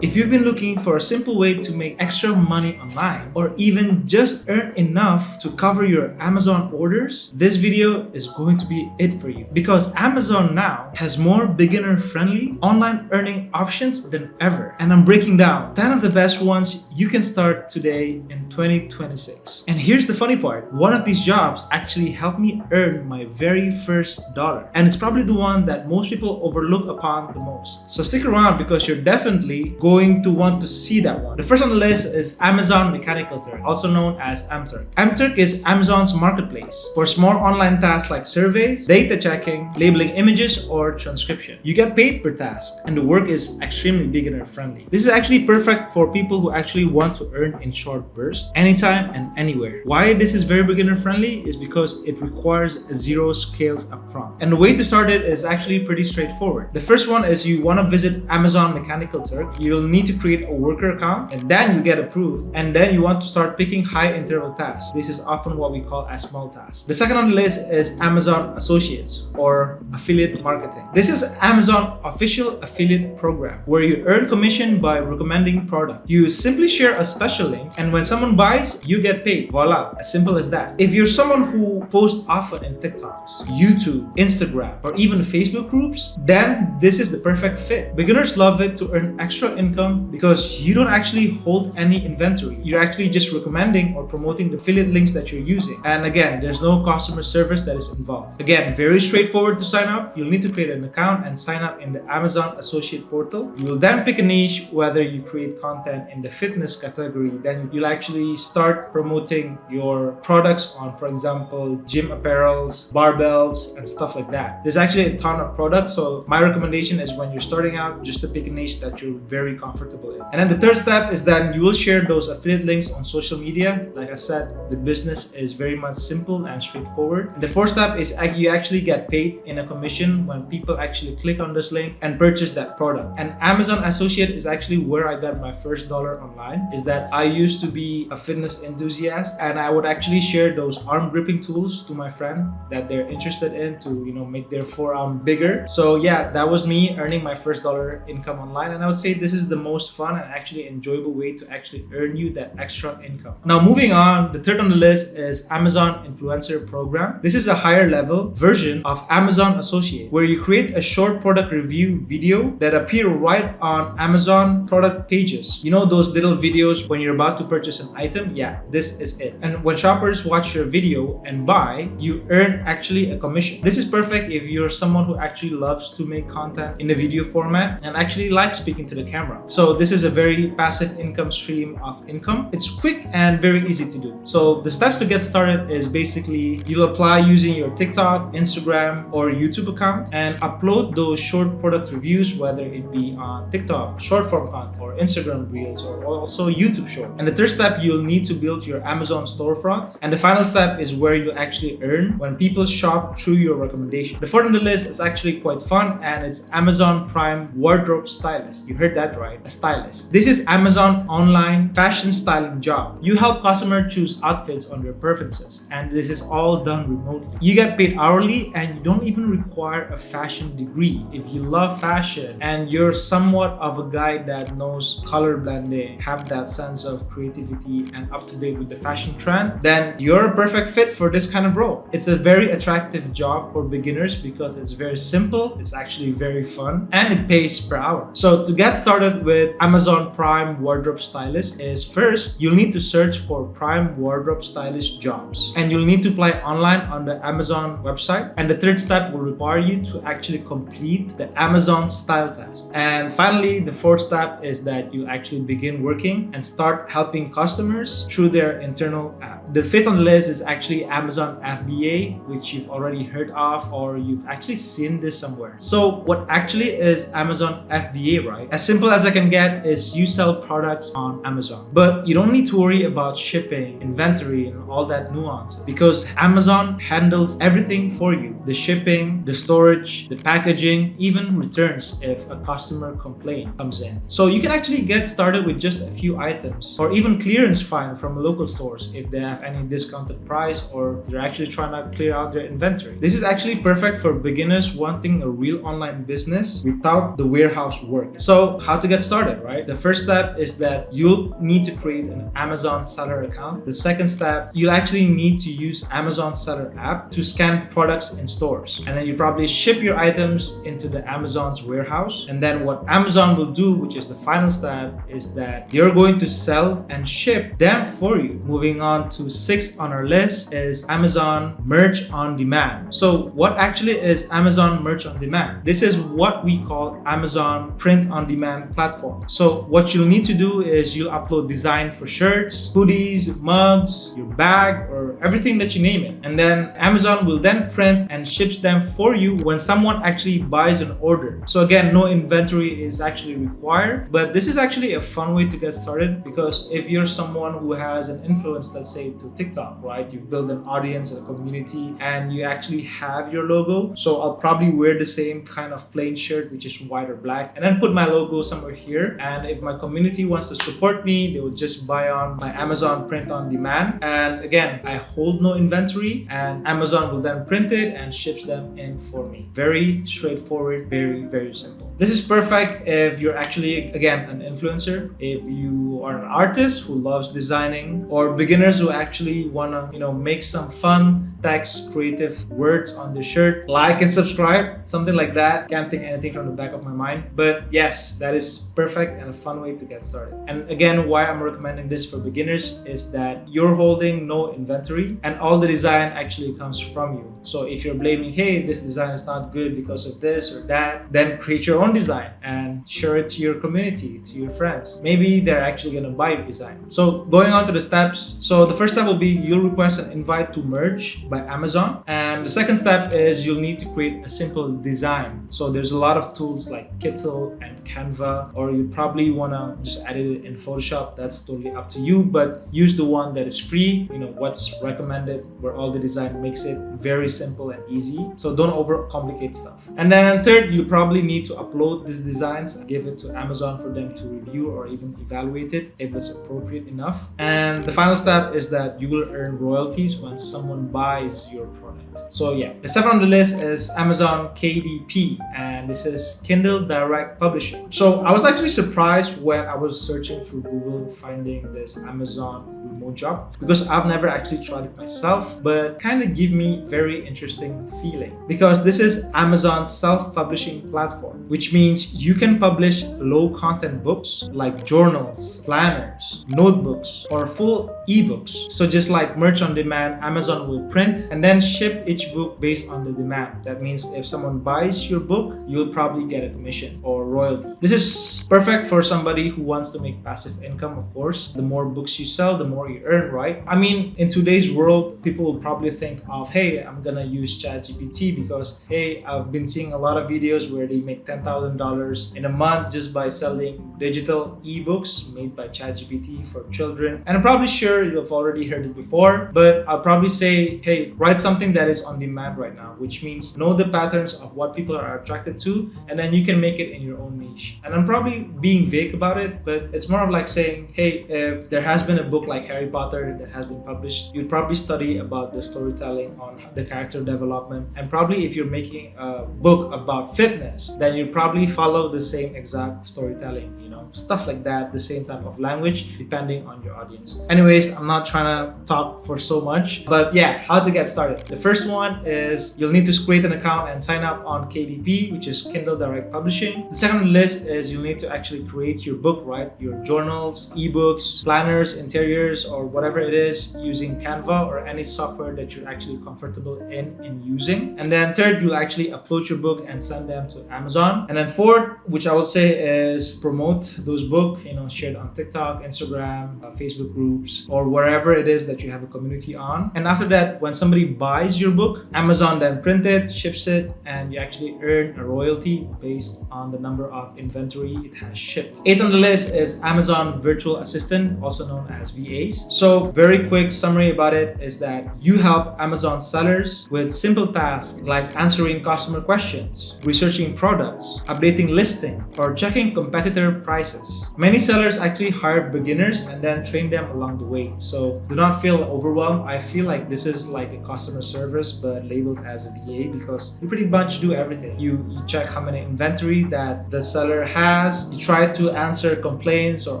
If you've been looking for a simple way to make extra money online or even just earn enough to cover your Amazon orders, this video is going to be it for you. Because Amazon now has more beginner-friendly online earning options than ever. And I'm breaking down 10 of the best ones you can start today in 2026. And here's the funny part. One of these jobs actually helped me earn my very first dollar. And it's probably the one that most people overlook upon the most. So stick around because you're definitely going to want to see that one. The first on the list is Amazon Mechanical Turk, also known as MTurk. MTurk is Amazon's marketplace for small online tasks like surveys, data checking, labeling images, or transcription. You get paid per task, and the work is extremely beginner friendly. This is actually perfect for people who actually want to earn in short bursts, anytime and anywhere. Why this is very beginner friendly is because it requires zero scales upfront. And the way to start it is actually pretty straightforward. The first one is you want to visit Amazon Mechanical Turk. You'll need to create a worker account, and then you get approved, and then you want to start picking high interval tasks. This is often what we call as small tasks. The second on the list is Amazon Associates or affiliate marketing. This is Amazon official affiliate program where you earn commission by recommending product. You simply share a special link, and when someone buys, you get paid. Voila, as simple as that. If you're someone who posts often in TikToks, YouTube, Instagram, or even Facebook groups, then this is the perfect fit. Beginners love it to earn extra income because you don't actually hold any inventory. You're actually just recommending or promoting the affiliate links that you're using. And again, there's no customer service that is involved. Again, very straightforward to sign up. You'll need to create an account and sign up in the Amazon Associate portal. You will then pick a niche, whether you create content in the fitness category, then you'll actually start promoting your products on, for example, gym apparels, barbells, and stuff like that. There's actually a ton of products, so my recommendation is when you're starting out, just to pick a niche that you're very comfortable in. And then the third step is that you will share those affiliate links on social media. Like I said, the business is very much simple and straightforward. And the fourth step is you actually get paid in a commission when people actually click on this link and purchase that product. And Amazon Associate is actually where I got my first dollar online. Is that I used to be a fitness enthusiast, and I would actually share those arm gripping tools to my friend that they're interested in to make their forearm bigger. So yeah, that was me earning my first dollar income online, and I would say this is the most fun and actually enjoyable way to actually earn you that extra income. Now moving on, the third on the list is Amazon Influencer Program. This is a higher level version of Amazon Associate where you create a short product review video that appear right on Amazon product pages. You know those little videos when you're about to purchase an item? Yeah, this is it. And when shoppers watch your video and buy, you earn actually a commission. This is perfect if you're someone who actually loves to make content in a video format and actually likes speaking to the camera. So this is a very passive income stream of income. It's quick and very easy to do. So the steps to get started is basically you'll apply using your TikTok, Instagram, or YouTube account and upload those short product reviews, whether it be on TikTok, short form content, or Instagram Reels, or also YouTube Short. And the third step, you'll need to build your Amazon storefront. And the final step is where you'll actually earn when people shop through your recommendation. The fourth on the list is actually quite fun, and it's Amazon Prime Wardrobe Stylist. You heard that right, a stylist. This is Amazon online fashion styling job. You help customer choose outfits on their preferences, and this is all done remotely. You get paid hourly, and you don't even require a fashion degree. If you love fashion and you're somewhat of a guy that knows color blending, have that sense of creativity and up to date with the fashion trend, then you're a perfect fit for this kind of role. It's a very attractive job for beginners because it's very simple, it's actually very fun, and it pays per hour. So to get started with Amazon Prime Wardrobe Stylist is first, you'll need to search for Prime Wardrobe Stylist jobs, and you'll need to apply online on the Amazon website. And the third step will require you to actually complete the Amazon style test. And finally, the fourth step is that you actually begin working and start helping customers through their internal app. The fifth on the list is actually Amazon FBA, which you've already heard of or you've actually seen this somewhere. So what actually is Amazon FBA, right? As simple as I can get is you sell products on Amazon, but you don't need to worry about shipping, inventory, and all that nuance because Amazon handles everything for you. The shipping, the storage, the packaging, even returns if a customer complaint comes in. So you can actually get started with just a few items or even clearance find from local stores if they have any discounted price or they're actually trying to clear out their inventory. This is actually perfect for beginners wanting a real online business without the warehouse work. So how to to get started, right? The first step is that you'll need to create an Amazon seller account. The second step, you'll actually need to use Amazon seller app to scan products in stores. And then you probably ship your items into the Amazon's warehouse. And then what Amazon will do, which is the final step, is that you're going to sell and ship them for you. Moving on to 6th on our list is Amazon Merch on Demand. So what actually is Amazon Merch on Demand? This is what we call Amazon Print on Demand platform. So what you'll need to do is you'll upload design for shirts, hoodies, mugs, your bag, or everything that you name it. And then Amazon will then print and ships them for you when someone actually buys an order. So again, no inventory is actually required, but this is actually a fun way to get started, because if you're someone who has an influence, let's say to TikTok, right? You build an audience, a community, and you actually have your logo. So I'll probably wear the same kind of plain shirt, which is white or black, and then put my logo somewhere here. And if my community wants to support me, they will just buy on my Amazon Print on Demand. And again, I hold no inventory, and Amazon will then print it and ships them in for me. Very straightforward, very, very simple. This is perfect if you're actually, again, an influencer, if you are an artist who loves designing, or beginners who actually want to, make some fun text, creative words on their shirt. Like and subscribe, something like that. Can't think anything from the back of my mind. But yes, that is perfect and a fun way to get started. And again, why I'm recommending this for beginners is that you're holding no inventory and all the design actually comes from you. So if you're blaming, hey, this design is not good because of this or that, then create your own design and share it to your community, to your friends. Maybe they're actually going to buy your design. So going on to the steps. So the first step will be you'll request an invite to Merge by Amazon. And the second step is you'll need to create a simple design. So there's a lot of tools like Kittle and Canva, or you probably want to just edit it in Photoshop. That's totally up to you, but use the one that is free, what's recommended, where all the design makes it very simple and easy. So don't overcomplicate stuff. And then third, you probably need to upload these designs and give it to Amazon for them to review or even evaluate it if it's appropriate enough. And the final step is that you will earn royalties when someone buys your product. So yeah, the 7th on the list is Amazon KDP, and this is Kindle Direct Publishing. So I was actually surprised when I was searching through Google finding this Amazon remote job, because I've never actually tried it myself, but kind of give me very interesting feeling, because this is Amazon's self-publishing platform, which means you can publish low content books like journals, planners, notebooks, or full ebooks. So just like Merch on Demand, Amazon will print and then ship each book based on the demand. That means if someone buys your book, you'll probably get a commission or royalty. This is perfect for somebody who wants to make passive income, of course. The more books you sell, the more you earn, right? I mean, in today's world, people will probably think of, hey, I'm gonna use ChatGPT because, hey, I've been seeing a lot of videos where they make $10,000 in a month just by selling digital ebooks made by ChatGPT for children. And I'm probably sure you've already heard it before, but I'll probably say, hey, write something that is on demand right now, which means know the patterns of what people are attracted to, and then you can make it in your own niche. And I'm probably being vague about it, but it's more of like saying, hey, if there has been a book like Harry Potter that has been published, you'd probably study about the storytelling on the character development. And probably if you're making a book about fitness, then you'd probably follow the same exact storytelling, stuff like that, the same type of language, depending on your audience. Anyways, I'm not trying to talk for so much, but yeah, how to get started. The first one is you'll need to create an account and sign up on KDP, which is Kindle Direct Publishing. The second on the list is you'll need to actually create your book, right? Your journals, ebooks, planners, interiors, or whatever it is, using Canva or any software that you're actually comfortable in using. And then third, you'll actually upload your book and send them to Amazon. And then fourth, which I would say is promote those books, shared on TikTok, Instagram, Facebook groups, or wherever it is that you have a community on. And after that, when somebody buys your book, Amazon then print it, ships it, and you actually earn a royalty based on the number of inventory it has shipped. 8th on the list is Amazon Virtual Assistant, also known as VAs. So very quick summary about it is that you help Amazon sellers with simple tasks like answering customer questions, researching products, updating listing, or checking competitor price prices. Many sellers actually hire beginners and then train them along the way. So do not feel overwhelmed. I feel like this is like a customer service but labeled as a VA because you pretty much do everything. You check how many inventory that the seller has, you try to answer complaints or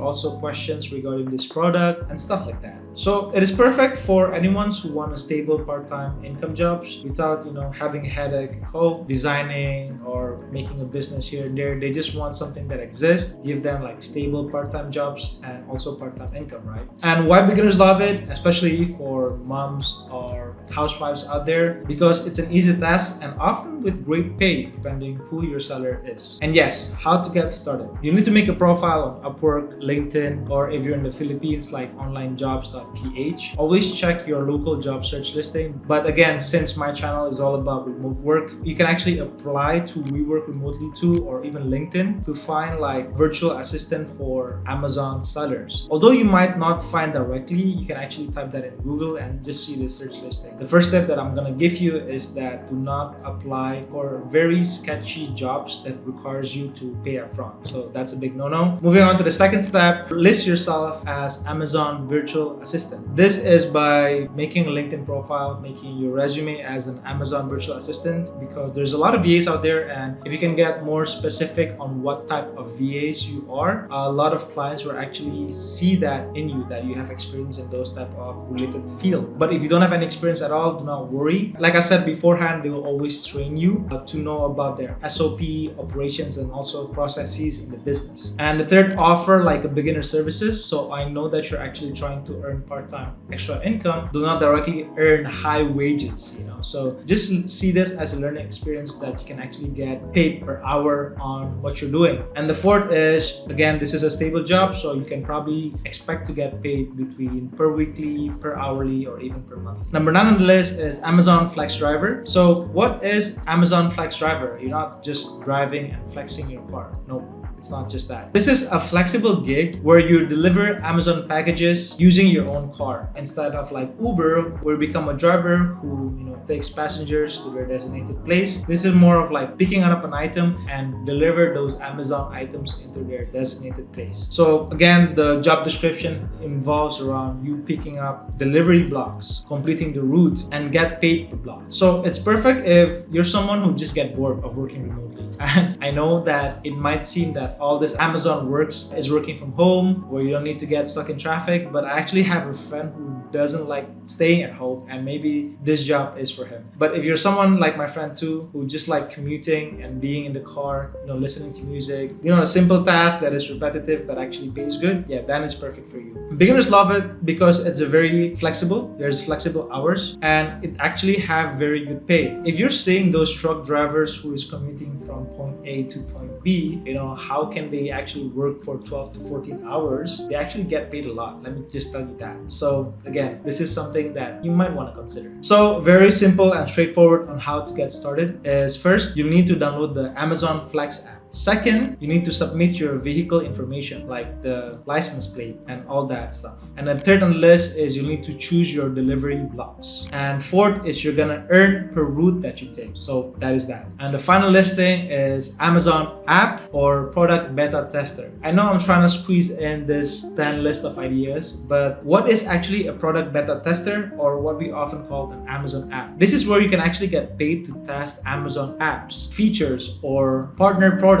also questions regarding this product and stuff like that. So it is perfect for anyone who want a stable part-time income jobs without having a headache at home, designing or making a business here and there. They just want something that exists, give them like stable part-time jobs and also part-time income, right? And why beginners love it, especially for moms or housewives out there, because it's an easy task and often with great pay depending who your seller is. And yes, how to get started. You need to make a profile on Upwork, LinkedIn, or if you're in the Philippines, like onlinejobs.ph. Always check your local job search listing. But again, since my channel is all about remote work, you can actually apply to WeWork remotely too, or even LinkedIn to find like virtual assistant for Amazon sellers. Although you might not find directly, you can actually type that in Google and just see the search listing. The first step that I'm gonna give you is that do not apply for very sketchy jobs that requires you to pay upfront. So that's a big no-no. Moving on to the second step, list yourself as Amazon virtual assistant. This is by making a LinkedIn profile, making your resume as an Amazon virtual assistant, because there's a lot of VAs out there, and if you can get more specific on what type of VAs you are, a lot of clients will actually see that in you, that you have experience in those type of related field. But if you don't have any experience at all, do not worry. Like I said beforehand, they will always train you to know about their SOP, operations, and also processes in the business. And the third, offer like a beginner services. So I know that you're actually trying to earn part-time extra income. Do not directly earn high wages, So just see this as a learning experience that you can actually get paid per hour on what you're doing. And the fourth is, again, this is a stable job, so you can probably expect to get paid between per weekly, per hourly, or even per month. Number 9 on the list is Amazon Flex Driver. So what is Amazon Flex Driver? You're not just driving and flexing your car. No. It's not just that. This is a flexible gig where you deliver Amazon packages using your own car instead of like Uber, where you become a driver who takes passengers to their designated place. This is more of like picking up an item and deliver those Amazon items into their designated place. So again, the job description involves around you picking up delivery blocks, completing the route, and get paid per block. So it's perfect if you're someone who just get bored of working remotely. And I know that it might seem that all this Amazon works is working from home, where you don't need to get stuck in traffic, but I actually have a friend who doesn't like staying at home, and maybe this job is for him. But if you're someone like my friend too, who just like commuting and being in the car, listening to music, a simple task that is repetitive but actually pays good, yeah, then it's perfect for you. Beginners love it because it's a very flexible, there's flexible hours, and it actually have very good pay. If you're seeing those truck drivers who is commuting from point A to point B, how can they actually work for 12 to 14 hours? They actually get paid a lot. Let me just tell you that. So again, this is something that you might want to consider. So very simple and straightforward on how to get started is, first, you need to download the Amazon Flex app. Second, you need to submit your vehicle information like the license plate and all that stuff. And then third on the list is you need to choose your delivery blocks. And fourth is you're gonna earn per route that you take. So that is that. And the final listing is Amazon app or product beta tester. I know I'm trying to squeeze in this 10 list of ideas, but what is actually a product beta tester, or what we often call an Amazon app? This is where you can actually get paid to test Amazon apps, features, or partner products.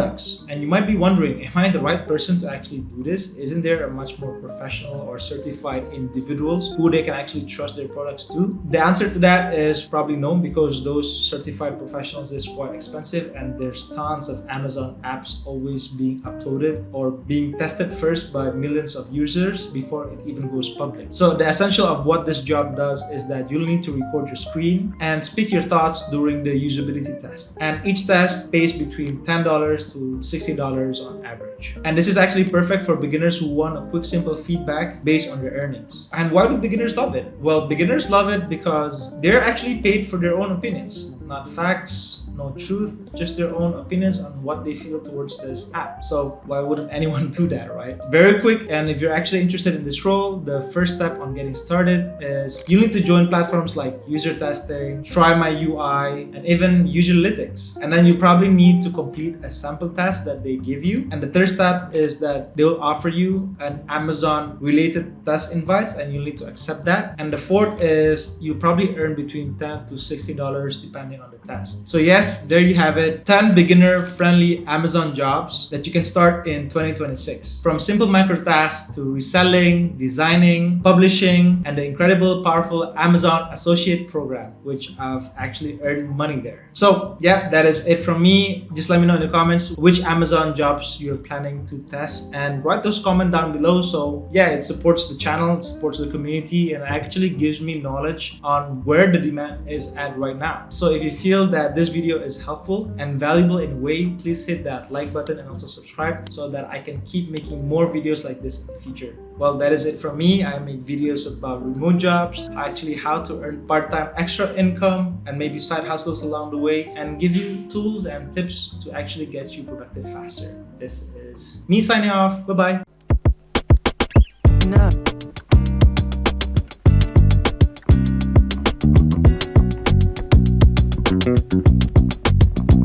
And you might be wondering, am I the right person to actually do this? Isn't there a much more professional or certified individuals who they can actually trust their products to? The answer to that is probably no, because those certified professionals is quite expensive, and there's tons of Amazon apps always being uploaded or being tested first by millions of users before it even goes public. So the essential of what this job does is that you'll need to record your screen and speak your thoughts during the usability test. And each test pays between $10 to $60 on average. And this is actually perfect for beginners who want a quick, simple feedback based on their earnings. And why do beginners love it? Well, beginners love it because they're actually paid for their own opinions, not facts, no truth, just their own opinions on what they feel towards this app. So why wouldn't anyone do that, right? Very quick, and if you're actually interested in this role, the first step on getting started is you need to join platforms like user testing, try my UI, and even Userlytics. And then you probably need to complete a sample test that they give you. And the third step is that they'll offer you an Amazon related test invites, and you'll need to accept that. And the fourth is you probably earn between $10 to $60 depending on the test. So yes, there you have it, 10 beginner friendly Amazon jobs that you can start in 2026. From simple micro tasks to reselling, designing, publishing, and the incredible powerful Amazon Associate program, which I've actually earned money there. So yeah, that is it from me. Just let me know in the comments which Amazon jobs you're planning to test, and write those comments down below. So yeah, it supports the channel, it supports the community, and actually gives me knowledge on where the demand is at right now. So if you feel that this video is helpful and valuable in a way, please hit that like button and also subscribe so that I can keep making more videos like this in the future. Well, that is it from me. I make videos about remote jobs, actually how to earn part-time extra income and maybe side hustles along the way, and give you tools and tips to actually get you productive faster. This is me signing off. Bye-bye.